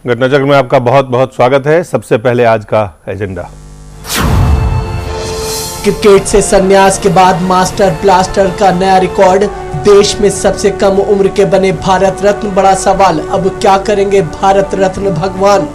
घटनाचक्र में आपका बहुत बहुत स्वागत है। सबसे पहले आज का एजेंडा। क्रिकेट से संन्यास के बाद मास्टर ब्लास्टर का नया रिकॉर्ड। देश में सबसे कम उम्र के बने भारत रत्न, बड़ा सवाल अब क्या करेंगे भारत रत्न भगवान।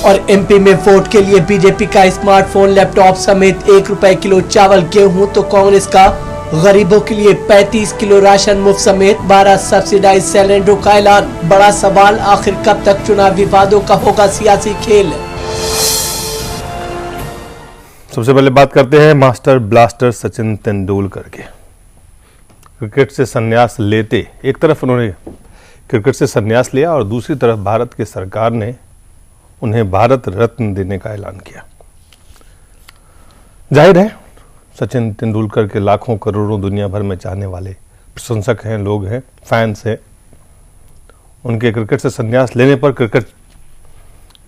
और एमपी में वोट के लिए बीजेपी का स्मार्टफोन, लैपटॉप समेत 1 रुपए किलो चावल, गेहूं, तो कांग्रेस का गरीबों के लिए 35 किलो राशन मुफ्त समेत 12 सब्सिडाइज सिलेंडरों का ऐलान। बड़ा सवाल आखिर कब तक चुनाव विवादों का होगा सियासी खेल। सबसे पहले बात करते हैं मास्टर ब्लास्टर सचिन तेंदुलकर के। क्रिकेट से संन्यास लेते, एक तरफ उन्होंने क्रिकेट से संन्यास लिया और दूसरी तरफ भारत की सरकार ने उन्हें भारत रत्न देने का ऐलान किया। जाहिर है सचिन तेंदुलकर के लाखों करोड़ों दुनिया भर में चाहने वाले प्रशंसक हैं, लोग हैं, फैंस हैं। उनके क्रिकेट से संन्यास लेने पर क्रिकेट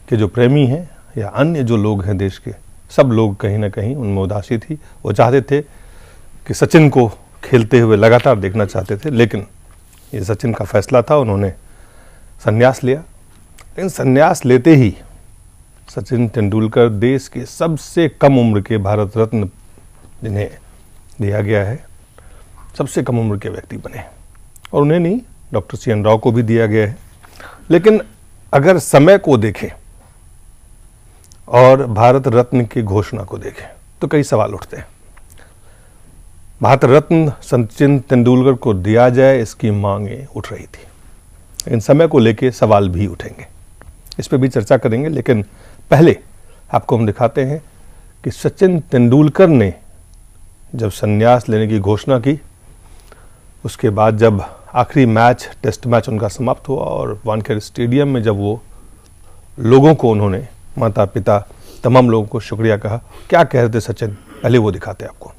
के जो प्रेमी हैं या अन्य जो लोग हैं देश के, सब लोग कहीं ना कहीं उनमें उदासी थी। वो चाहते थे कि सचिन को खेलते हुए लगातार देखना चाहते थे, लेकिन ये सचिन का फैसला था, उन्होंने संन्यास लिया। लेकिन संन्यास लेते ही सचिन तेंदुलकर देश के सबसे कम उम्र के भारत रत्न जिन्हें दिया गया है, सबसे कम उम्र के व्यक्ति बने। और उन्हें नहीं, डॉक्टर CN राव को भी दिया गया है। लेकिन अगर समय को देखें और भारत रत्न की घोषणा को देखें तो कई सवाल उठते हैं। भारत रत्न सचिन तेंदुलकर को दिया जाए, इसकी मांगें उठ रही थी, लेकिन समय को लेके सवाल भी उठेंगे, इस पर भी चर्चा करेंगे। लेकिन पहले आपको हम दिखाते हैं कि सचिन तेंदुलकर ने जब संन्यास लेने की घोषणा की, उसके बाद जब आखिरी मैच, टेस्ट मैच उनका समाप्त हुआ और वानखेड़े स्टेडियम में जब वो लोगों को, उन्होंने माता पिता तमाम लोगों को शुक्रिया कहा, क्या कह रहे थे सचिन, पहले वो दिखाते हैं आपको।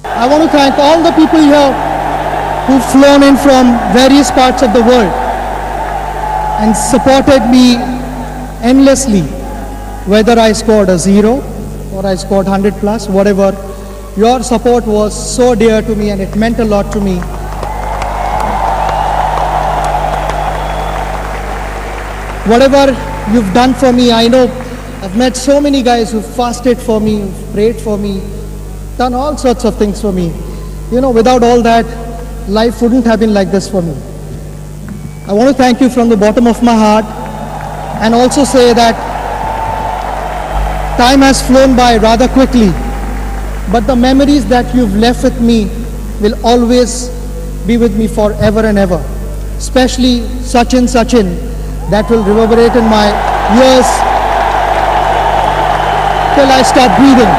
I want to thank all the people here who've flown in from various parts of the world and supported me endlessly, whether I scored a 0 or I scored 100 plus, whatever. Your support was so dear to me and it meant a lot to me. Whatever you've done for me, I know I've met so many guys who've fasted for me, who've prayed for me, done all sorts of things for me. You know, without all that, life wouldn't have been like this for me. I want to thank you from the bottom of my heart and also say that time has flown by rather quickly, but the memories that you've left with me will always be with me forever and ever. Especially Sachin, that will reverberate in my ears till I stop breathing.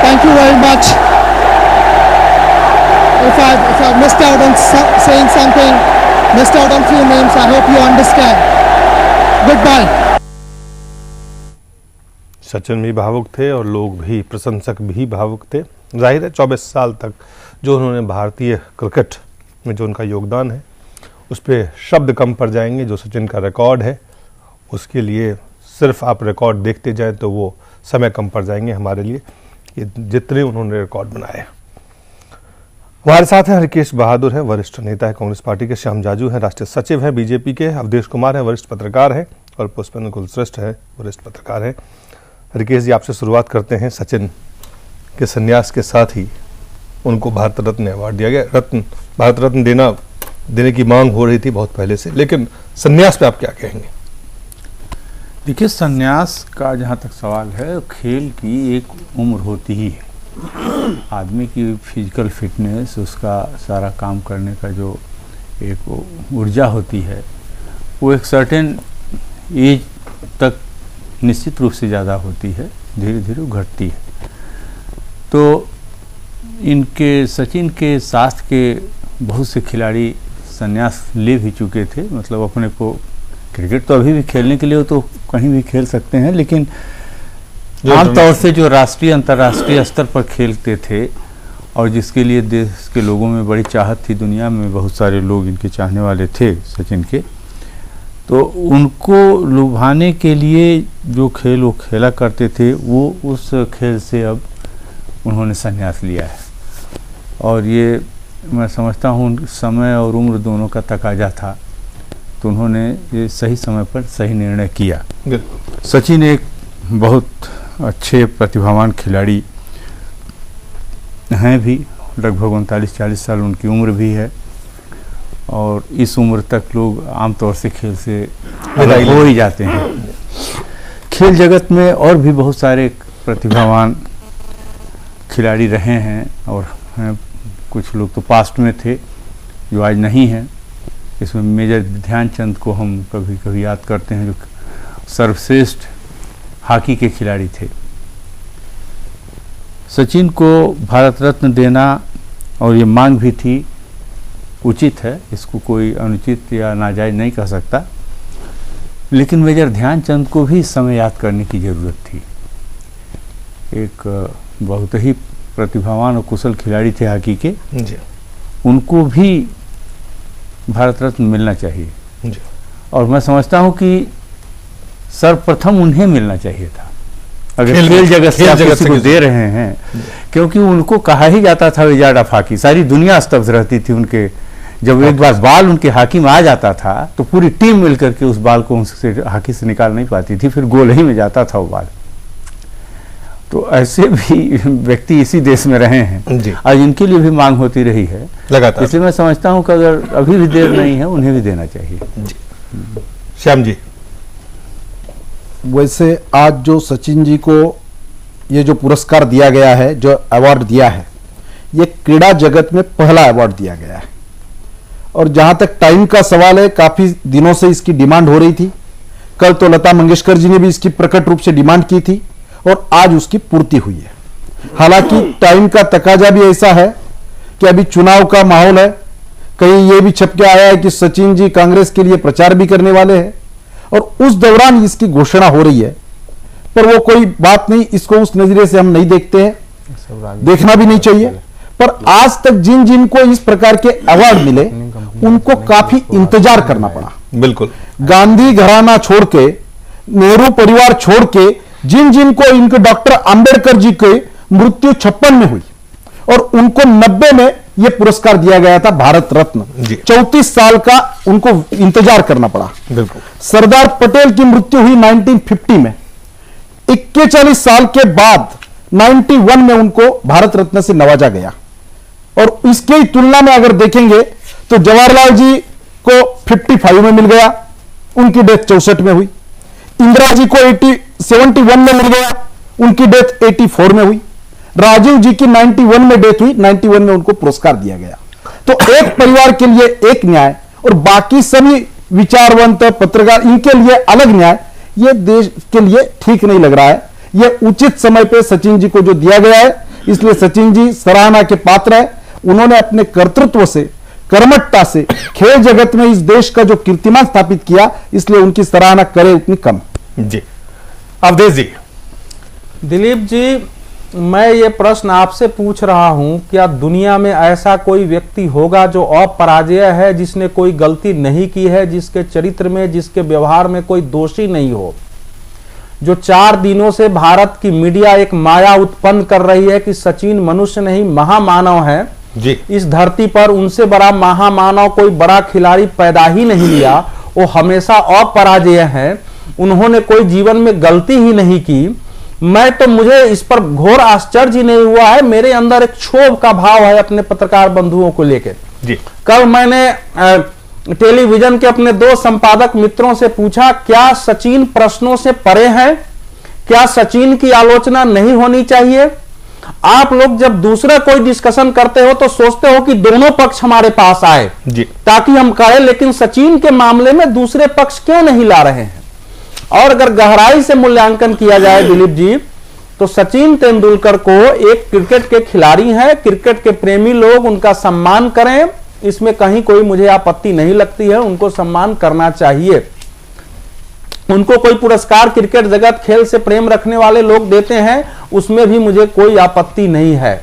Thank you very much. If I've missed out on saying something, missed out on few names, I hope you understand. Goodbye. Sachin भी भावुक थे और लोग भी, प्रशंसक भी भावुक थे। जाहिर है 24 साल तक जो उन्होंने भारतीय क्रिकेट में जो उनका योगदान है, उस पर शब्द कम पड़ जाएंगे। जो सचिन का रिकॉर्ड है, उसके लिए सिर्फ आप रिकॉर्ड देखते जाएं तो वो समय कम पड़ जाएंगे हमारे लिए, ये जितने उन्होंने रिकॉर्ड बनाए। हमारे साथ हैं हरिकेश बहादुर है, वरिष्ठ नेता है कांग्रेस पार्टी के, श्याम जाजू है, राष्ट्रीय सचिव है बीजेपी के, अवधेश कुमार है, वरिष्ठ पत्रकार है, और पुष्पेंद्र कुलश्रेष्ठ है, वरिष्ठ पत्रकार है। हरिकेश जी, आपसे शुरुआत करते हैं। सचिन के संन्यास के साथ ही उनको भारत रत्न अवार्ड दिया गया। भारत रत्न देने की मांग हो रही थी बहुत पहले से, लेकिन संन्यास पे आप क्या कहेंगे? देखिए, संन्यास का जहाँ तक सवाल है, खेल की एक उम्र होती ही है। आदमी की फिजिकल फिटनेस, उसका सारा काम करने का जो एक ऊर्जा होती है, वो एक सर्टेन एज तक निश्चित रूप से ज़्यादा होती है, धीरे धीरे घटती है। तो इनके, सचिन के स्वास्थ्य के बहुत से खिलाड़ी संन्यास ले भी चुके थे। मतलब अपने को, क्रिकेट तो अभी भी खेलने के लिए तो कहीं भी खेल सकते हैं, लेकिन आमतौर से जो राष्ट्रीय अंतर्राष्ट्रीय स्तर पर खेलते थे और जिसके लिए देश के लोगों में बड़ी चाहत थी, दुनिया में बहुत सारे लोग इनके चाहने वाले थे सचिन के, तो उनको लुभाने के लिए जो खेल वो खेला करते थे, वो उस खेल से अब उन्होंने संन्यास लिया है। और ये मैं समझता हूँ समय और उम्र दोनों का तकाजा था, तो उन्होंने ये सही समय पर सही निर्णय किया। सचिन एक बहुत अच्छे प्रतिभावान खिलाड़ी हैं भी, लगभग 39-40 साल उनकी उम्र भी है, और इस उम्र तक लोग आमतौर से खेल से अलग हो ही जाते हैं। खेल जगत में और भी बहुत सारे प्रतिभावान खिलाड़ी रहे हैं, और कुछ लोग तो पास्ट में थे जो आज नहीं हैं। इसमें मेजर ध्यानचंद को हम कभी कभी याद करते हैं, जो सर्वश्रेष्ठ हॉकी के खिलाड़ी थे। सचिन को भारत रत्न देना, और ये मांग भी थी, उचित है, इसको कोई अनुचित या नाजायज नहीं कह सकता, लेकिन मेजर ध्यानचंद को भी इस समय याद करने की ज़रूरत थी। एक बहुत ही प्रतिभावान और कुशल खिलाड़ी थे हॉकी के जी। उनको भी भारत रत्न मिलना चाहिए जी। और मैं समझता हूं कि सर्वप्रथम उन्हें मिलना चाहिए था, अगर खेल जगत से किसी को दे रहे हैं, क्योंकि उनको कहा ही जाता था विजार्ड ऑफ हॉकी। सारी दुनिया स्तब्ध रहती थी उनके, जब एक बार बाल उनके हॉकी में आ जाता था तो पूरी टीम मिलकर के उस बाल को उनसे हॉकी से निकाल नहीं पाती थी, फिर गोल ही में जाता था वो बाल। तो ऐसे भी व्यक्ति इसी देश में रहे हैं, आज इनके लिए भी मांग होती रही है लगातार। इसलिए मैं समझता हूं कि अगर अभी भी देर नहीं है, उन्हें भी देना चाहिए। श्याम जी, वैसे आज जो सचिन जी को ये जो पुरस्कार दिया गया है, जो अवार्ड दिया है, ये क्रीड़ा जगत में पहला अवार्ड दिया गया है। और जहां तक टाइम का सवाल है, काफी दिनों से इसकी डिमांड हो रही थी। कल तो लता मंगेशकर जी ने भी इसकी प्रकट रूप से डिमांड की थी और आज उसकी पूर्ति हुई है। हालांकि टाइम का तकाजा भी ऐसा है कि अभी चुनाव का माहौल है। कहीं ये भी छप के आया है कि सचिन जी कांग्रेस के लिए प्रचार भी करने वाले हैं और उस दौरान इसकी घोषणा हो रही है, पर वो कोई बात नहीं, इसको उस नजरिए से हम नहीं देखते हैं, देखना भी नहीं चाहिए। पर आज तक जिन जिन को इस प्रकार के अवार्ड मिले उनको काफी इंतजार करना पड़ा। बिल्कुल, गांधी घराना छोड़ के, नेहरू परिवार छोड़ के, जिन जिन को इनके डॉक्टर अंबेडकर जी के मृत्यु 56 में हुई और उनको 90 में यह पुरस्कार दिया गया था भारत रत्न। 34 साल का उनको इंतजार करना पड़ा। बिल्कुल। सरदार पटेल की मृत्यु हुई 1950 में, 41 साल के बाद 91 में उनको भारत रत्न से नवाजा गया। और इसके तुलना में अगर देखेंगे तो जवाहरलाल जी को 55 में मिल गया, उनकी डेथ 64 में हुई। इंदिरा जी को 71 में मिल गया, उनकी डेथ 84 में हुई। राजीव जी की 91 में डेथ हुई, 91 में उनको पुरस्कार दिया गया। तो एक परिवार के लिए एक न्याय और बाकी सभी विचारवंत पत्रकार इनके लिए अलग न्याय, यह देश के लिए ठीक नहीं लग रहा है। यह उचित समय पे सचिन जी को जो दिया गया है, इसलिए सचिन जी सराहना के पात्र है। उन्होंने अपने कर्तृत्व से, कर्मठता से खेल जगत में इस देश का जो कीर्तिमान स्थापित किया, इसलिए उनकी सराहना करे उतनी कम। जी, अवधेश जी। दिलीप जी, मैं ये प्रश्न आपसे पूछ रहा हूं, क्या दुनिया में ऐसा कोई व्यक्ति होगा जो अपराजेय है, जिसने कोई गलती नहीं की है, जिसके चरित्र में, जिसके व्यवहार में कोई दोषी नहीं हो, जो 4 दिनों से भारत की मीडिया एक माया उत्पन्न कर रही है कि सचिन मनुष्य नहीं महामानव है जी। इस धरती पर उनसे बड़ा महामानव कोई बड़ा खिलाड़ी पैदा ही नहीं लिया, वो हमेशा अपराजेय है, उन्होंने कोई जीवन में गलती ही नहीं की। मैं तो, मुझे इस पर घोर आश्चर्य ही नहीं हुआ है, मेरे अंदर एक क्षोभ का भाव है अपने पत्रकार बंधुओं को लेकर। कल मैंने टेलीविजन के अपने 2 संपादक मित्रों से पूछा, क्या सचिन प्रश्नों से परे हैं? क्या सचिन की आलोचना नहीं होनी चाहिए? आप लोग जब दूसरा कोई डिस्कशन करते हो तो सोचते हो कि दोनों पक्ष हमारे पास आए ताकि हम कहें, लेकिन सचिन के मामले में दूसरे पक्ष क्यों नहीं ला रहे हैं? और अगर गहराई से मूल्यांकन किया जाए दिलीप जी, तो सचिन तेंदुलकर को एक क्रिकेट के खिलाड़ी हैं, क्रिकेट के प्रेमी लोग उनका सम्मान करें, इसमें कहीं कोई मुझे आपत्ति नहीं लगती है, उनको सम्मान करना चाहिए। उनको कोई पुरस्कार क्रिकेट जगत, खेल से प्रेम रखने वाले लोग देते हैं, उसमें भी मुझे कोई आपत्ति नहीं है।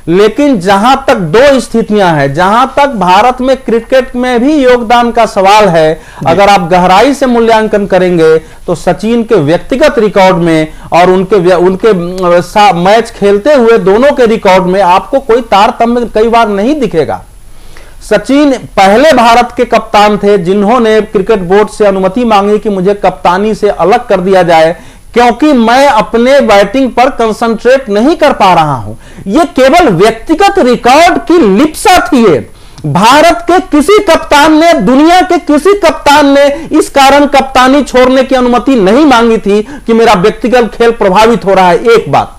लेकिन जहां तक दो स्थितियां हैं, जहां तक भारत में क्रिकेट में भी योगदान का सवाल है, अगर आप गहराई से मूल्यांकन करेंगे तो सचिन के व्यक्तिगत रिकॉर्ड में और उनके मैच खेलते हुए दोनों के रिकॉर्ड में आपको कोई तारतम्य कई बार नहीं दिखेगा। सचिन पहले भारत के कप्तान थे जिन्होंने क्रिकेट बोर्ड से अनुमति मांगी कि मुझे कप्तानी से अलग कर दिया जाए, क्योंकि मैं अपने बैटिंग पर कंसंट्रेट नहीं कर पा रहा हूं। यह केवल व्यक्तिगत रिकॉर्ड की लिप्सा थी। भारत के किसी कप्तान ने, दुनिया के किसी कप्तान ने इस कारण कप्तानी छोड़ने की अनुमति नहीं मांगी थी कि मेरा व्यक्तिगत खेल प्रभावित हो रहा है। एक बात।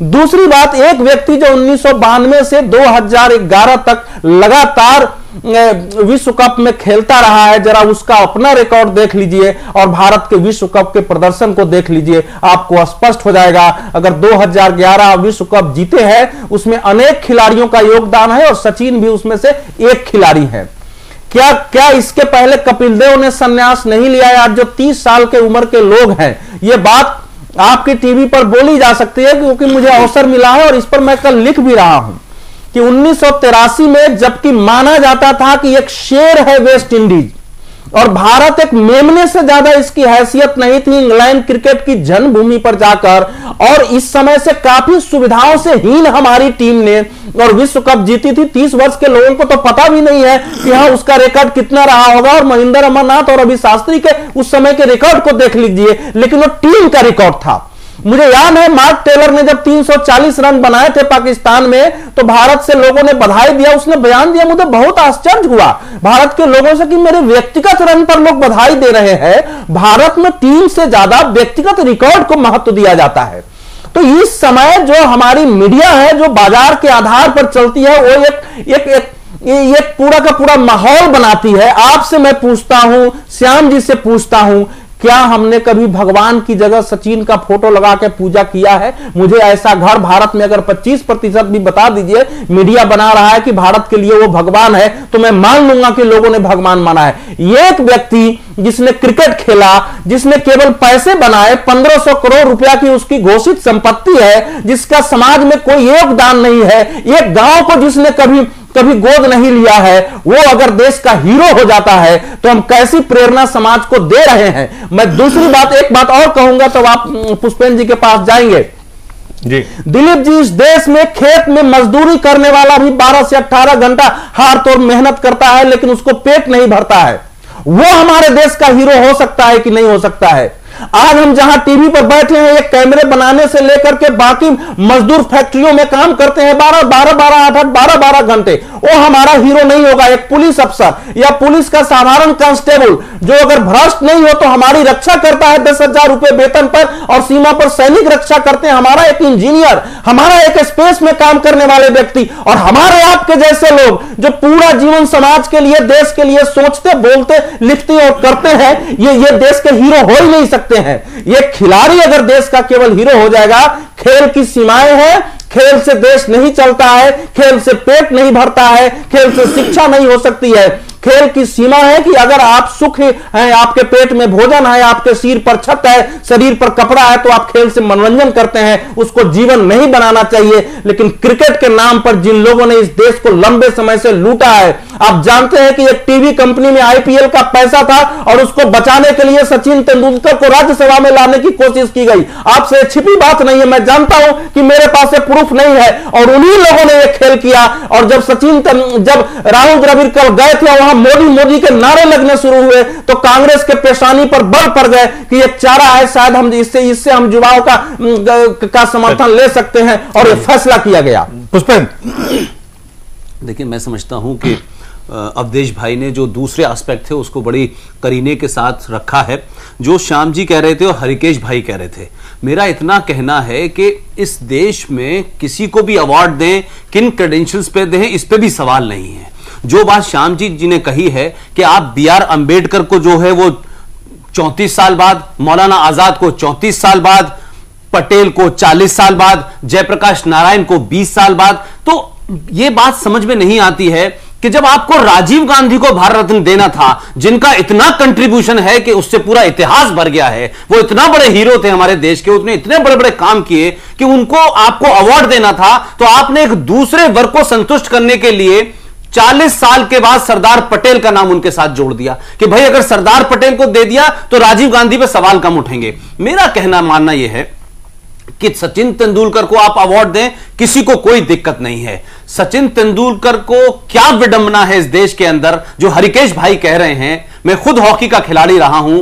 दूसरी बात, एक व्यक्ति जो 1992 से 2011 तक लगातार विश्व कप में खेलता रहा है, जरा उसका अपना रिकॉर्ड देख लीजिए और भारत के विश्व कप के प्रदर्शन को देख लीजिए, आपको स्पष्ट हो जाएगा। अगर 2011 विश्व कप जीते हैं उसमें अनेक खिलाड़ियों का योगदान है और सचिन भी उसमें से एक खिलाड़ी है। क्या इसके पहले कपिल देव ने संन्यास नहीं लिया है? आज जो 30 साल के उम्र के लोग हैं, यह बात आपकी टीवी पर बोली जा सकती है, क्योंकि मुझे अवसर मिला है और इस पर मैं कल लिख भी रहा हूं कि 1983 में जबकि माना जाता था कि एक शेर है वेस्ट इंडीज और भारत एक मेमने से ज्यादा इसकी हैसियत नहीं थी इंग्लैंड क्रिकेट की जन्मभूमि पर जाकर, और इस समय से काफी सुविधाओं से हीन हमारी टीम ने और विश्व कप जीती थी। 30 वर्ष के लोगों को तो पता भी नहीं है कि हाँ उसका रिकॉर्ड कितना रहा होगा, और महेंद्र अमरनाथ और अभी शास्त्री के उस समय के रिकॉर्ड को देख लीजिए, लेकिन वो टीम का रिकॉर्ड था। मुझे याद है मार्क टेलर ने जब 340 रन बनाए थे पाकिस्तान में, तो भारत से लोगों ने बधाई दिया, उसने बयान दिया, मुझे बहुत आश्चर्य हुआ भारत के लोगों से कि मेरे व्यक्तिगत रन पर लोग बधाई दे रहे हैं। भारत में टीम से ज्यादा व्यक्तिगत रिकॉर्ड को महत्व दिया जाता है। तो इस समय जो हमारी मीडिया है, जो बाजार के आधार पर चलती है, वो एक पूरा का पूरा माहौल बनाती है। आपसे मैं पूछता हूं, श्याम जी से पूछता हूं, क्या हमने कभी भगवान की जगह सचिन का फोटो लगा के पूजा किया है? मुझे ऐसा घर भारत में अगर 25% भी बता दीजिए, मीडिया बना रहा है कि भारत के लिए वो भगवान है, तो मैं मान लूंगा कि लोगों ने भगवान माना है। एक व्यक्ति जिसने क्रिकेट खेला, जिसने केवल पैसे बनाए, 1500 करोड़ रुपया की उसकी घोषित संपत्ति है, जिसका समाज में कोई योगदान नहीं है, एक गांव को जिसने कभी गोद नहीं लिया है, वो अगर देश का हीरो हो जाता है तो हम कैसी प्रेरणा समाज को दे रहे हैं। मैं दूसरी बात, एक बात और कहूंगा तो आप पुष्पेंद्र जी के पास जाएंगे जी। दिलीप जी, इस देश में खेत में मजदूरी करने वाला भी 12 से 18 घंटा हार तोड़ मेहनत करता है, लेकिन उसको पेट नहीं भरता है। वो हमारे देश का हीरो हो सकता है कि नहीं हो सकता है? आज हम जहां टीवी पर बैठे हैं, एक कैमरे बनाने से लेकर के बाकी मजदूर फैक्ट्रियों में काम करते हैं 12 घंटे, वो हमारा हीरो नहीं होगा। एक पुलिस अफसर या पुलिस का साधारण कांस्टेबल जो अगर भ्रष्ट नहीं हो तो हमारी रक्षा करता है 10,000 रुपए वेतन पर, और सीमा पर सैनिक रक्षा करते हैं। हमारा एक इंजीनियर, हमारा एक स्पेस में काम करने वाले व्यक्ति, और हमारे आपके जैसे लोग जो पूरा जीवन समाज के लिए, देश के लिए सोचते, बोलते, लिखते और करते हैं, ये देश के हीरो हो ही नहीं सकते हैं। ये खिलाड़ी अगर देश का केवल हीरो हो जाएगा, खेल की सीमाएं हैं, खेल से देश नहीं चलता है, खेल से पेट नहीं भरता है, खेल से शिक्षा नहीं हो सकती है। खेल की सीमा है कि अगर आप सुख हैं, आपके पेट में भोजन है, आपके सिर पर छत है, शरीर पर कपड़ा है, तो आप खेल से मनोरंजन करते हैं, उसको जीवन नहीं बनाना चाहिए। लेकिन क्रिकेट के नाम पर जिन लोगों ने इस देश को लंबे समय से लूटा है, आप जानते हैं कि एक टीवी कंपनी में आईपीएल का पैसा था और उसको बचाने के लिए सचिन तेंदुलकर को राज्यसभा में लाने की कोशिश की गई। आपसे छिपी बात नहीं है, मैं जानता हूं कि मेरे पास प्रूफ नहीं है, और उन्हीं लोगों ने यह खेल किया। और जब राहुल द्रविड़ कल गए थे, वहां मोदी के नारे लगने शुरू हुए, तो कांग्रेस के पेशानी पर बल पड़ गए कि ये चारा है, शायद हम इससे हम युवाओं का समर्थन ले सकते हैं, और ये फैसला किया गया। पुष्पेंद्र, देखिए, मैं समझता हूं कि अवधेश भाई ने जो दूसरे एस्पेक्ट थे उसको बड़ी करीने के साथ रखा है। जो श्याम जी कह रहे थे और हरिकेश भाई कह रहे थे, मेरा इतना कहना है कि इस देश में किसी को भी अवार्ड दें, किन क्रेडेंशियल्स पे दें, इस पे भी सवाल नहीं है। जो बात श्याम जी ने कही है कि आप BR अंबेडकर को जो है वो 34 साल बाद, मौलाना आजाद को 34 साल बाद, पटेल को 40 साल बाद, जयप्रकाश नारायण को 20 साल बाद, तो ये बात समझ में नहीं आती है कि जब आपको राजीव गांधी को भारत रत्न देना था, जिनका इतना कंट्रीब्यूशन है कि उससे पूरा इतिहास भर गया है, वो इतना बड़े हीरो थे हमारे देश के, उसने इतने बड़े बड़े काम किए कि उनको आपको अवार्ड देना था, तो आपने एक दूसरे वर्ग को संतुष्ट करने के लिए 40 साल के बाद सरदार पटेल का नाम उनके साथ जोड़ दिया कि भाई अगर सरदार पटेल को दे दिया तो राजीव गांधी पे सवाल कम उठेंगे। मेरा कहना मानना यह है कि सचिन तेंदुलकर को आप अवार्ड दें, किसी को कोई दिक्कत नहीं है। सचिन तेंदुलकर को क्या विडंबना है इस देश के अंदर, जो हरिकेश भाई कह रहे हैं। मैं खुद हॉकी का खिलाड़ी रहा हूं।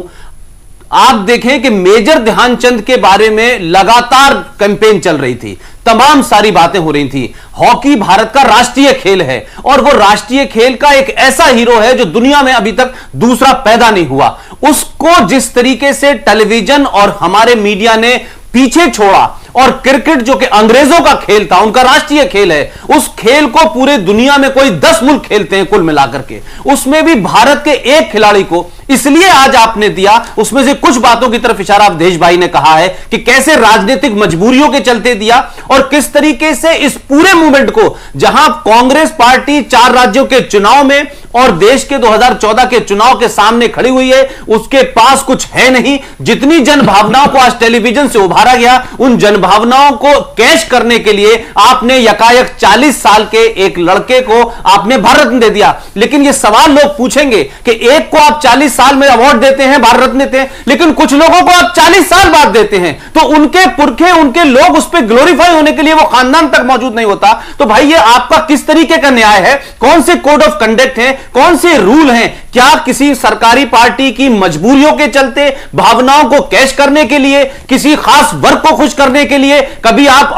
आप देखें कि मेजर ध्यानचंद के बारे में लगातार कैंपेन चल रही थी, तमाम सारी बातें हो रही थी। हॉकी भारत का राष्ट्रीय खेल है और वो राष्ट्रीय खेल का एक ऐसा हीरो है जो दुनिया में अभी तक दूसरा पैदा नहीं हुआ। उसको जिस तरीके से टेलीविजन और हमारे मीडिया ने पीछे छोड़ा, और क्रिकेट जो कि अंग्रेजों का खेल था, उनका राष्ट्रीय खेल है, उस खेल को पूरे दुनिया में कोई 10 मुल्क खेलते हैं कुल मिलाकर के, उसमें भी भारत के एक खिलाड़ी को इसलिए आज आपने दिया। उसमें से कुछ बातों की तरफ इशारा अवधेश भाई ने कहा है कि कैसे राजनीतिक मजबूरियों के चलते दिया और किस तरीके से इस पूरे मूवमेंट को, जहां कांग्रेस पार्टी 4 राज्यों के चुनाव में और देश के 2014 के चुनाव के सामने खड़ी हुई है, उसके पास कुछ है नहीं। जितनी जन भावनाओं को आज टेलीविजन से उभारा गया, उन जन भावनाओं को कैश करने के लिए आपने यकायक 40 साल के एक लड़के को आपने भारत रत्न दे दिया। लेकिन यह सवाल लोग पूछेंगे कि एक को आप 40 साल में अवार्ड देते हैं, भारत रत्न देते हैं, लेकिन कुछ लोगों को आप 40 साल बाद देते हैं, तो उनके पुरखे, उनके लोग उस पर ग्लोरीफाई होने के लिए वो खानदान तक मौजूद नहीं होता। तो भाई ये आपका किस तरीके का न्याय है? कौन से कोड ऑफ कंडक्ट है? कौन से रूल हैं? क्या किसी सरकारी पार्टी की मजबूरियों के चलते, भावनाओं को कैश करने के लिए, किसी खास वर्ग को खुश करने के लिए कभी आप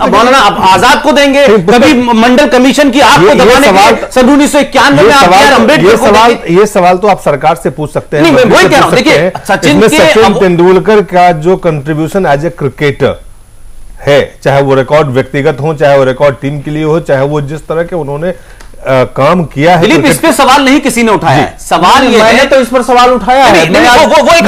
मौलाना आजाद को देंगे, कभी मंडल कमिशन की आग को दबाने के लिए सन 1991 में आप अम्बेडकर। ये सवाल तो आप सरकार से पूछ सकते हैं। नहीं, मैं वही कह रहा हूं। देखिए सचिन तेंदुलकर का जो कंट्रीब्यूशन एज ए क्रिकेटर है, चाहे वो रिकॉर्ड व्यक्तिगत हो, चाहे वो रिकॉर्ड टीम के लिए हो, चाहे वो जिस तरह के उन्होंने काम किया है। दिलीप, इस पे सवाल नहीं किसी ने उठाया है। सवाल ये है, तो इस पर सवाल उठाया है। वो एक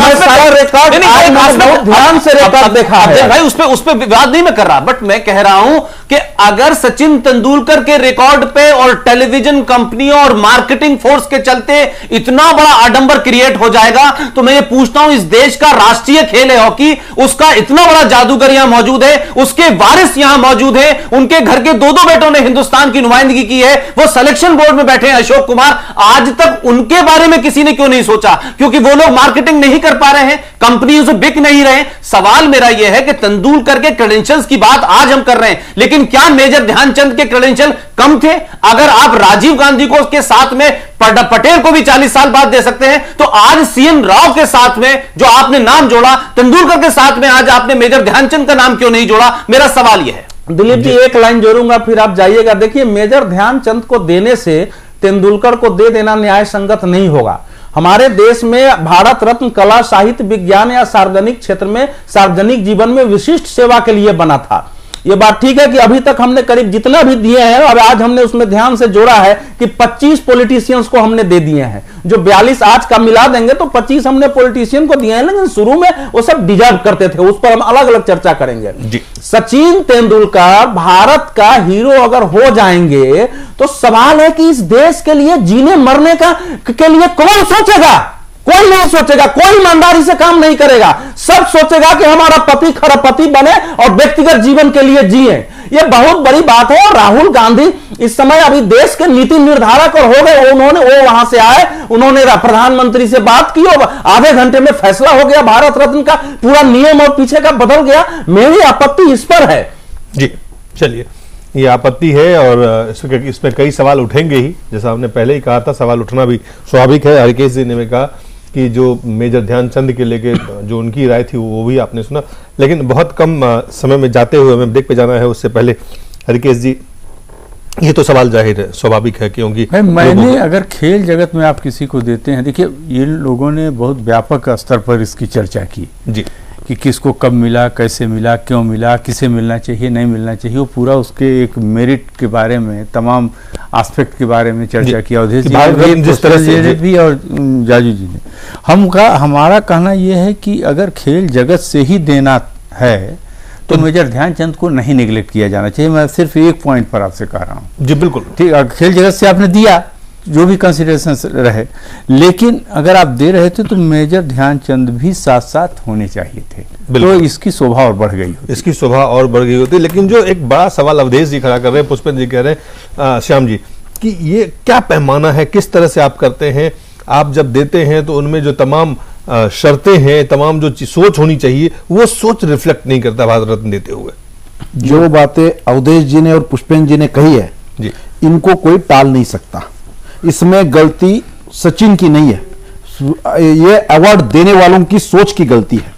ध्यान से रिकॉर्ड देखा है भाई, उस पे विवाद नहीं मैं कर रहा, बट मैं कह रहा हूं कि अगर सचिन तेंदुलकर के रिकॉर्ड पे और टेलीविजन कंपनियों और मार्केटिंग फोर्स के चलते इतना बड़ा आडंबर क्रिएट हो जाएगा, तो मैं ये पूछता हूं, इस देश का राष्ट्रीय खेल है हॉकी, उसका इतना बड़ा जादूगर यहां मौजूद है, उसके वारिस यहां मौजूद है, उनके घर के 2-2 बेटों ने हिंदुस्तान की नुमाइंदगी की है, वो सिलेक्शन बोर्ड में बैठे हैं अशोक कुमार, आज तक उनके बारे में किसी ने क्यों नहीं सोचा? क्योंकि वो लोग मार्केटिंग नहीं कर पा रहे हैं, कंपनियों से बिक नहीं रहे। सवाल मेरा यह है कि तेंदुलकर के क्रेडेंशियल्स की बात आज हम कर रहे हैं, लेकिन क्या मेजर ध्यानचंद के क्रेडेंशियल कम थे? अगर आप राजीव गांधी को उसके साथ में पटेल को भी 40 साल बाद दे सकते हैं, तो आज सीएन राव के साथ में जो आपने नाम जोड़ा, तेंदुलकर के साथ में आज आपने मेजर ध्यानचंद का नाम क्यों नहीं जोड़ा? मेरा सवाल यह है। दिलीप जी, एक लाइन जोड़ूंगा फिर आप जाइएगा। देखिए, मेजर ध्यानचंद को देने से तेंदुलकर को दे देना न्याय संगत नहीं होगा। हमारे देश में भारत रत्न कला, साहित्य, विज्ञान या सार्वजनिक क्षेत्र में, सार्वजनिक जीवन में विशिष्ट सेवा के लिए बना था। ये बात ठीक है कि अभी तक हमने करीब जितना भी दिए हैं, और आज हमने उसमें ध्यान से जोड़ा है कि 25 पॉलिटिशियंस को हमने दे दिए हैं। जो 42 आज का मिला देंगे तो 25 हमने पॉलिटिशियन को दिए हैं, लेकिन शुरू में वो सब डिजर्व करते थे, उस पर हम अलग अलग चर्चा करेंगे। सचिन तेंदुलकर भारत का हीरो अगर हो जाएंगे तो सवाल है कि इस देश के लिए जीने मरने के लिए कौन सोचेगा? कोई नहीं सोचेगा, कोई ईमानदारी से काम नहीं करेगा। सब सोचेगा कि हमारा पति खरपति बने और व्यक्तिगत जीवन के लिए जिए। यह बहुत बड़ी बात है। और राहुल गांधी इस समय अभी देश के नीति निर्धारक और हो गए। वो वहां से आए, उन्होंने प्रधानमंत्री से बात की और आधे घंटे में फैसला हो गया, भारत रत्न का पूरा नियम और पीछे का बदल गया। मेरी आपत्ति इस पर है। जी चलिए, ये आपत्ति है और इसमें कई सवाल उठेंगे ही। जैसा हमने पहले ही कहा था, सवाल उठना भी स्वाभाविक है। हरकेश जी ने कहा कि जो मेजर ध्यानचंद के लेके जो उनकी राय थी वो भी आपने सुना, लेकिन बहुत कम समय में जाते हुए हमें ब्रेक पे जाना है। उससे पहले हरकेश जी, ये तो सवाल जाहिर है, स्वाभाविक है, क्योंकि मैंने अगर खेल जगत में आप किसी को देते हैं, देखिए ये लोगों ने बहुत व्यापक स्तर पर इसकी चर्चा की जी कि किसको कब मिला, कैसे मिला, क्यों मिला, किसे मिलना चाहिए, नहीं मिलना चाहिए, वो पूरा उसके एक मेरिट के बारे में, तमाम एस्पेक्ट के बारे में चर्चा किया। अवधेश जी जिस तरह से भी और जाजू जी ने हमारा कहना यह है कि अगर खेल जगत से ही देना है तो मेजर ध्यानचंद को नहीं निगलेक्ट किया जाना चाहिए। मैं सिर्फ एक पॉइंट पर आपसे कह रहा हूँ। जी बिल्कुल ठीक, खेल जगत से आपने दिया जो भी कंसिडरेशन रहे, लेकिन अगर आप दे रहे थे तो मेजर ध्यानचंद भी साथ साथ होने चाहिए थे, तो इसकी शोभा और बढ़ गई होती। इसकी शोभा और बढ़ गई होती। लेकिन जो एक बड़ा सवाल अवधेश जी खड़ा कर रहे हैं, पुष्पेंद्र जी कह रहे हैं श्याम जी कि ये क्या पैमाना है, किस तरह से आप करते हैं, आप जब देते हैं तो उनमें जो तमाम शर्तें हैं, तमाम जो सोच होनी चाहिए वो सोच रिफ्लेक्ट नहीं करता भारत रत्न देते हुए। जो बातें अवधेश जी ने और पुष्पेंद्र जी ने कही है जी, इनको कोई टाल नहीं सकता। इसमें गलती सचिन की नहीं है, ये अवार्ड देने वालों की सोच की गलती है।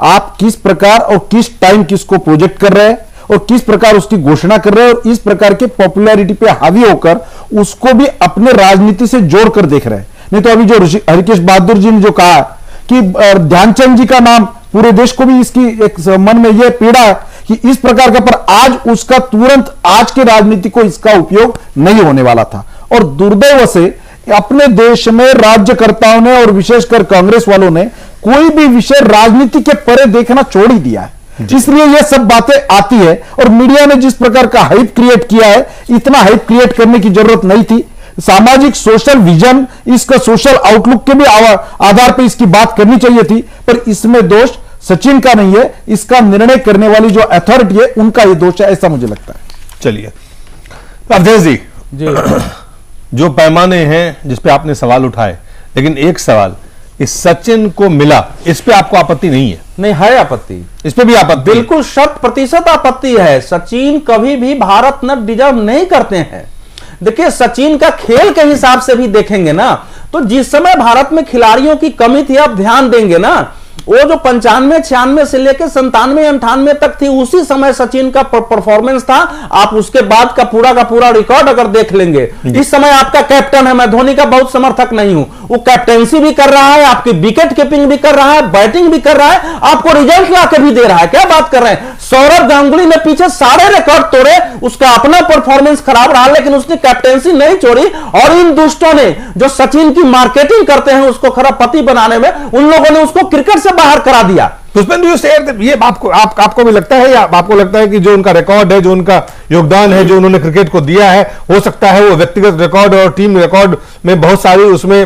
आप किस प्रकार और किस टाइम किसको प्रोजेक्ट कर रहे हैं और किस प्रकार उसकी घोषणा कर रहे हैं, और इस प्रकार के पॉपुलैरिटी पे हावी होकर उसको भी अपने राजनीति से जोड़कर देख रहे हैं। नहीं तो अभी जो हरिकेश बहादुर जी ने जो कहा कि ध्यानचंद जी का नाम, पूरे देश को भी इसकी एक मन में यह पीड़ा है कि इस प्रकार का, पर आज उसका तुरंत आज के राजनीति को इसका उपयोग नहीं होने वाला था। और दुर्दैव से अपने देश में राज्यकर्ताओं ने और विशेषकर कांग्रेस वालों ने कोई भी विषय राजनीति के परे देखना छोड़ ही दिया है। इसलिए ये सब बातें आती है, और मीडिया ने जिस प्रकार का हाइप क्रिएट किया है, इतना हाइप क्रिएट करने की जरूरत नहीं थी। सामाजिक सोशल विजन, इसका सोशल आउटलुक के भी आधार पर इसकी बात करनी चाहिए थी, पर इसमें दोष सचिन का नहीं है, इसका निर्णय करने वाली जो अथॉरिटी है उनका ये दोष है, ऐसा मुझे लगता है। चलिए अवधेश जी, जो पैमाने हैं जिस पे आपने सवाल उठाए, लेकिन एक सवाल, इस सचिन को मिला, इस पे आपको आपत्ति नहीं है? नहीं है आपत्ति, इस पे भी आपत्ति? बिल्कुल 100% आपत्ति है। सचिन कभी भी भारत रत्न डिजर्व नहीं करते हैं। देखिए, सचिन का खेल के हिसाब से भी देखेंगे ना, तो जिस समय भारत में खिलाड़ियों की कमी थी, आप ध्यान देंगे ना, वो जो 95, 96 से लेकर 97, 98 तक थी, उसी समय सचिन का परफॉर्मेंस था। आप उसके बाद का पूरा रिकॉर्ड अगर देख लेंगे, इस समय आपका कैप्टन है, मैं धोनी का बहुत समर्थक नहीं हूं, वो कैप्टेंसी भी कर रहा है, आपकी विकेट कीपिंग भी कर रहा है, बैटिंग भी कर रहा है, आपको रिजल्ट ला के भी दे रहा है। क्या बात कर रहे हैं? सौरव गांगुली ने पीछे सारे रिकॉर्ड तोड़े, उसका अपना परफॉर्मेंस खराब रहा, लेकिन उसने कैप्टेंसी नहीं छोड़ी। और इन दुष्टों ने जो सचिन की मार्केटिंग करते हैं उसको खरबपति बनाने में, उन लोगों ने उसको क्रिकेट से बाहर करा दिया। पुष्पेंद्र जी, ये आपको भी लगता है, या आपको लगता है कि जो उनका रिकॉर्ड है, जो उनका योगदान है, जो उन्होंने क्रिकेट को दिया है, हो सकता है वो व्यक्तिगत रिकॉर्ड और टीम रिकॉर्ड में बहुत सारी उसमें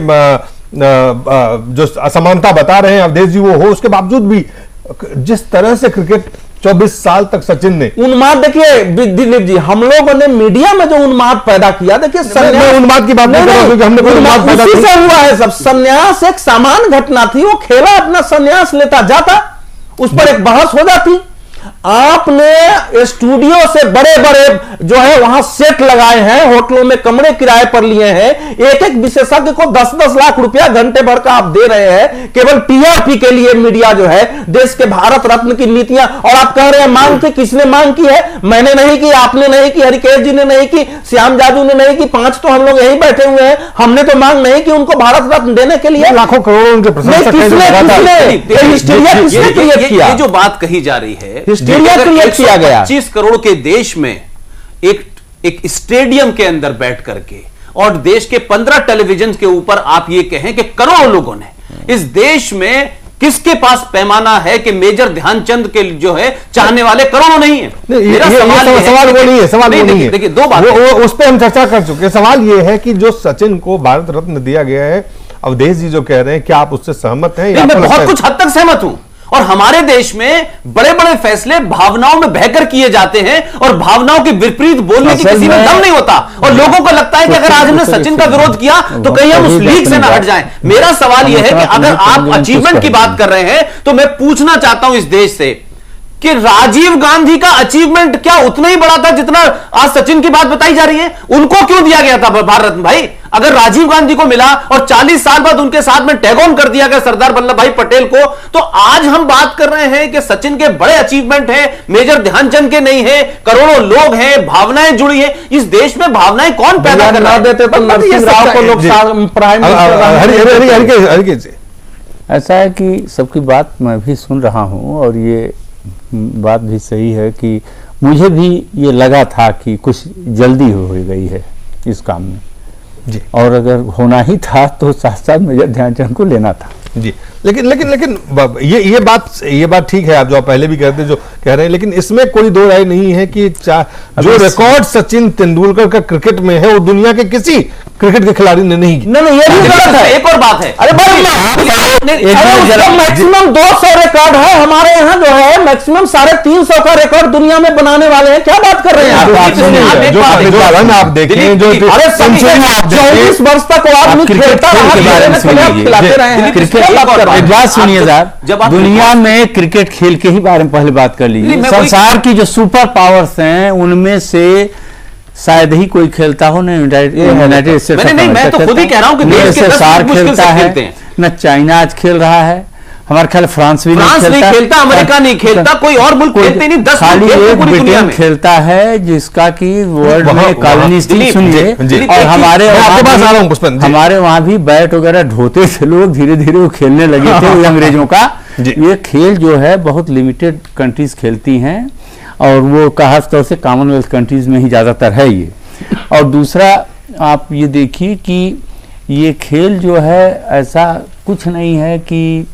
जो असमानता बता रहे हैं अवधेश जी वो हो, उसके बावजूद भी जिस तरह से क्रिकेट 24 साल तक सचिन ने उन्माद, देखिए दिलीप जी, हम लोगों ने मीडिया में जो उन्माद पैदा किया, देखिए उन्माद की बात नहीं कर रहा हूं, क्योंकि हमने कोई उन्माद पैदा उसी से हुआ है सब। संन्यास एक सामान्य घटना थी, वो खेला अपना संन्यास लेता जाता, उस पर एक बहस हो जाती। आपने स्टूडियो से बड़े बड़े जो है वहां सेट लगाए हैं, होटलों में कमरे किराए पर लिए हैं, एक एक विशेषज्ञ को 10-10 लाख रुपया घंटे भर का आप दे रहे हैं केवल टीआरपी के लिए। मीडिया जो है देश के भारत रत्न की नीतियां, और आप कह रहे हैं मांग थी, किसने मांग की है? मैंने नहीं की, आपने नहीं की, हरिकेश जी ने नहीं की, श्याम जाजू ने नहीं की, 5 तो हम लोग यही बैठे हुए हैं, हमने तो मांग नहीं की उनको भारत रत्न देने के लिए। लाखों करोड़ों उनके प्रशंसक हैं। ये जो बात कही जा रही है, किया गया 25 करोड़ के देश में एक स्टेडियम के अंदर बैठ करके, और देश के 15 टेलीविजन के ऊपर आप ये कहें कि करोड़ों लोगों ने, इस देश में किसके पास पैमाना है कि मेजर ध्यानचंद के जो है चाहने वाले करोड़ों नहीं है? मेरा सवाल वो नहीं है, सवाल वो नहीं है। देखिए, दो बात उस पर हम चर्चा कर चुके हैं। सवाल ये है कि जो सचिन को भारत रत्न दिया गया है, अवधेश जी जो कह रहे हैं, क्या आप उससे सहमत हैं? मैं बहुत कुछ हद तक सहमत हूं, और हमारे देश में बड़े बड़े फैसले भावनाओं में बहकर किए जाते हैं, और भावनाओं के विपरीत बोलने की किसी में दम नहीं होता, और लोगों को लगता है कि अगर आज हमने सचिन का विरोध किया तो कहीं हम उस लीग से ना हट जाएं। मेरा सवाल यह है कि अगर आप अचीवमेंट की बात कर रहे हैं, तो मैं पूछना चाहता हूं इस देश से कि राजीव गांधी का अचीवमेंट क्या उतना ही बड़ा था जितना आज सचिन की बात बताई जा रही है? उनको क्यों दिया गया था भारत रत्न? भाई, अगर राजीव गांधी को मिला और 40 साल बाद उनके साथ में टैग ऑन कर दिया गया सरदार वल्लभ भाई पटेल को, तो आज हम बात कर रहे हैं कि सचिन के बड़े अचीवमेंट हैं, मेजर ध्यानचंद के नहीं है, करोड़ों लोग हैं, भावनाएं जुड़ी है। इस देश में भावनाएं कौन पैदा कर रहा देते तो नरसिंह राव को लोग प्राइम मिनिस्टर। ऐसा है कि सबकी बात मैं भी सुन रहा हूं, और ये बात भी सही है कि मुझे भी ये लगा था कि कुछ जल्दी हो गई है इस काम में जी, और अगर होना ही था तो साथ साथ मेजर ध्यानचंद को लेना था जी। लेकिन ये बात ठीक है, आप जो पहले भी कहते जो कह रहे हैं, लेकिन इसमें कोई दो राय नहीं है कि जो रिकॉर्ड सचिन तेंदुलकर का क्रिकेट में है वो दुनिया के किसी क्रिकेट के खिलाड़ी ने नहीं। नहीं, ये भी गलत है। एक और बात है, अरे मैक्सिमम 200 रिकॉर्ड है हमारे यहाँ, जो है मैक्सिमम 350 का रिकॉर्ड दुनिया में बनाने वाले हैं। क्या बात कर रहे हैं आप? रन आप देखें, जो 24 वर्ष तक वो आदमी खेलता रहा, खिलाते रहे हैं। एक बात सुनिए साहब, दुनिया में क्रिकेट खेल के ही बारे में पहले बात कर लीजिए। संसार की जो सुपर पावर्स हैं उनमें से शायद ही कोई खेलता हो ना यूनाइटेड स्टेट्स। नहीं, मैं तो खुद ही कह रहा हूं कि देश के 10 सार खेलता है, न चाइना आज खेल रहा है, हमारा ख्याल फ्रांस भी नहीं खेलता, अमेरिका नहीं खेलता, कोई और मुल्क खेलते नहीं, 10 खाली एक ब्रिटेन खेलता है जिसका कि वर्ल्ड में कॉलोनी सुनिए। और हमारे वहां भी बैट वगैरह ढोते थे लोग, धीरे धीरे वो खेलने लगे थे अंग्रेजों का। ये खेल जो है बहुत लिमिटेड कंट्रीज खेलती हैं और वो खास तौर से कॉमनवेल्थ कंट्रीज में ही ज्यादातर है ये। और दूसरा आप ये देखिए कि ये खेल जो है ऐसा कुछ नहीं है कि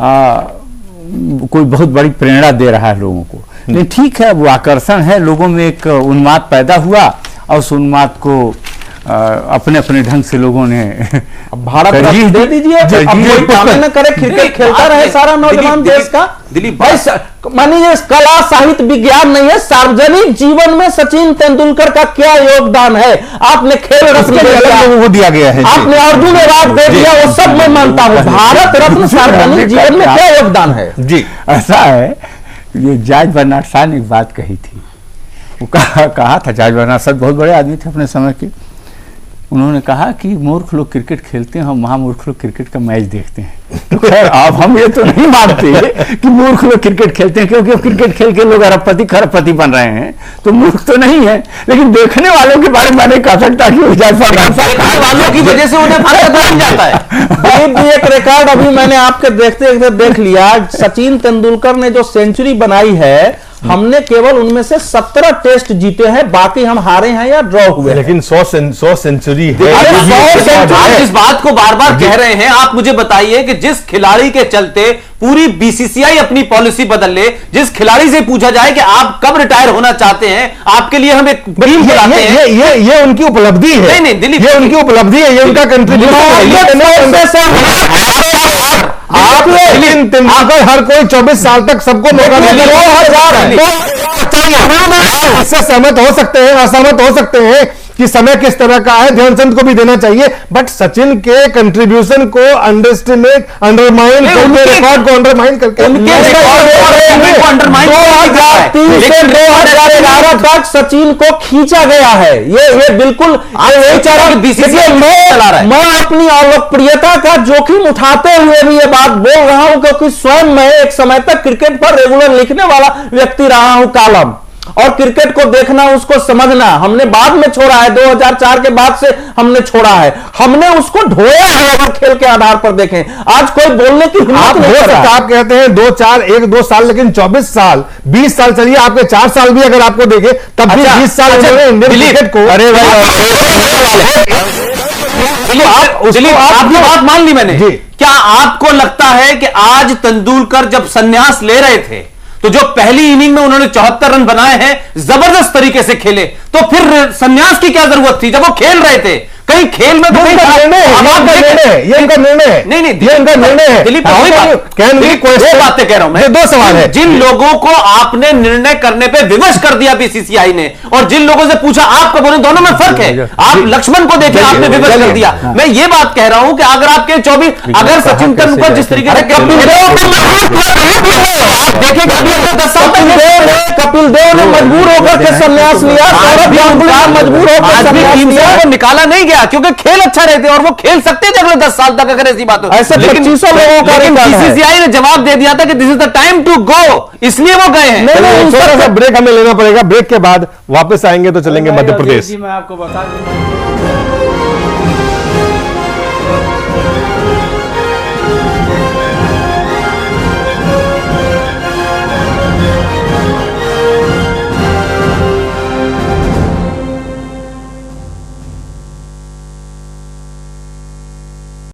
कोई बहुत बड़ी प्रेरणा दे रहा है लोगों को, लेकिन ठीक है वो आकर्षण है, लोगों में एक उन्माद पैदा हुआ और उस उन्माद को अपने अपने ढंग से लोगों ने भारत दे दीजिए, अब कोई काम न करे, क्रिकेट खेलता रहे सारा नौजवान देश का। दिलीप भाई मानिए कला साहित्य विज्ञान नहीं है, सार्वजनिक जीवन में सचिन तेंदुलकर का क्या योगदान है? आपने खेल रत्न दिया गया है, आपने अर्जुन अवार्ड दे दिया, वो सब मैं मानता हूँ। भारत रत्न सार्वजनिक जीवन में क्या योगदान है? जी ऐसा है, ये जॉर्ज बर्नार्ड शॉ ने एक बात कही थी, वो कहा था, जॉर्ज बर्नार्ड शॉ बहुत बड़े आदमी थे अपने समय के। उन्होंने कहा कि मूर्ख लोग क्रिकेट खेलते हैं, हम महामूर्ख लोग क्रिकेट का मैच देखते हैं। तो खैर अब हम ये तो नहीं मानते कि मूर्ख लोग क्रिकेट खेलते हैं, क्योंकि क्रिकेट खेल के लोग अरबपति खरबपति बन रहे हैं, तो मूर्ख तो नहीं है। लेकिन देखने वालों के बारे में मैं नहीं कह सकता कि वालों की वजह से उन्हें फायदा बन जाता है। एक रिकॉर्ड अभी मैंने आपके देखते देखते देख लिया, सचिन तेंदुलकर ने जो सेंचुरी बनाई है, हमने केवल उनमें से 17 टेस्ट जीते हैं, बाकी हम हारे हैं या ड्रॉ हुए। लेकिन 100 सेंचुरी है। आप इस बात को बार बार कह रहे हैं, आप मुझे बताइए कि जिस खिलाड़ी के चलते पूरी बीसीसीआई अपनी पॉलिसी बदल ले, जिस खिलाड़ी से पूछा जाए कि आप कब रिटायर होना चाहते हैं, आपके लिए हम एक टीम बुलाते हैं। ये उनकी उपलब्धि है। नहीं दिलीप, ये उनकी उपलब्धि है, ये उनका कंट्रीब्यूशन। तेंदुलकर हर कोई 24 साल तक सबको मौका इससे सहमत हो सकते हैं, असहमत हो सकते हैं कि समय किस तरह का है, ध्यानचंद को भी देना चाहिए, बट सचिन के कंट्रीब्यूशन को अंडरस्टिमेट, अंडरमाइन करके, रिकॉर्ड को अंडरमाइन करके 2003 से 2011 तक सचिन को खींचा गया है। ये बिल्कुल मैं अपनी अलोकप्रियता का जोखिम उठाते हुए भी ये बात बोल रहा हूं, क्योंकि स्वयं मैं एक समय तक क्रिकेट पर रेगुलर लिखने वाला व्यक्ति रहा हूं, कॉलम, और क्रिकेट को देखना, उसको समझना हमने बाद में छोड़ा है, 2004 के बाद से हमने छोड़ा है, हमने उसको ढोया है। अगर खेल के आधार पर देखें, आज कोई बोलने की हिम्मत नहीं कर रहा। आप कहते हैं 1-2 साल, लेकिन 24 साल 20 साल चलिए, आपके 4 साल भी अगर आपको देखें तब भी 20 साल इंडियन क्रिकेट को। अरे भाई आपकी बात मान ली मैंने। क्या आपको लगता है कि आज तेंदुलकर जब संन्यास ले रहे थे तो जो पहली इनिंग में उन्होंने 74 रन बनाए हैं, जबरदस्त तरीके से खेले, तो फिर संन्यास की क्या जरूरत थी जब वो खेल रहे थे? कहीं खेल में तो ये इनका निर्णय है, ये इनका निर्णय है। नहीं ये इनका निर्णय है। दिलीप दो बातें कह रहा हूं मैं, 2 सवाल है। जिन लोगों को आपने निर्णय करने पे विवश कर दिया बीसीसीआई ने, और जिन लोगों से पूछा आप कब, उन्हें दोनों में फर्क है। आप लक्ष्मण को देखें, आपने विवश कर दिया। मैं ये बात कह रहा हूं कि अगर आपके 24, अगर सचिन तेंदुलकर जिस तरीके से कपिल देव ने मजबूर होकर के संन्यास लिया, सौरभ गांगुली मजबूर होकर निकाला नहीं गया, क्योंकि खेल अच्छा रहते और वो खेल सकते थे अगले 10 साल तक, अगर ऐसी बात हो। ऐसे 2500 लोगों का बीसीसीआई ने जवाब दे दिया था कि this is the time to go, इसलिए वो गए हैं। थोड़ा सा ब्रेक हमें लेना पड़ेगा, ब्रेक के बाद वापस आएंगे तो चलेंगे मध्य प्रदेश। मैं आपको बता दूं,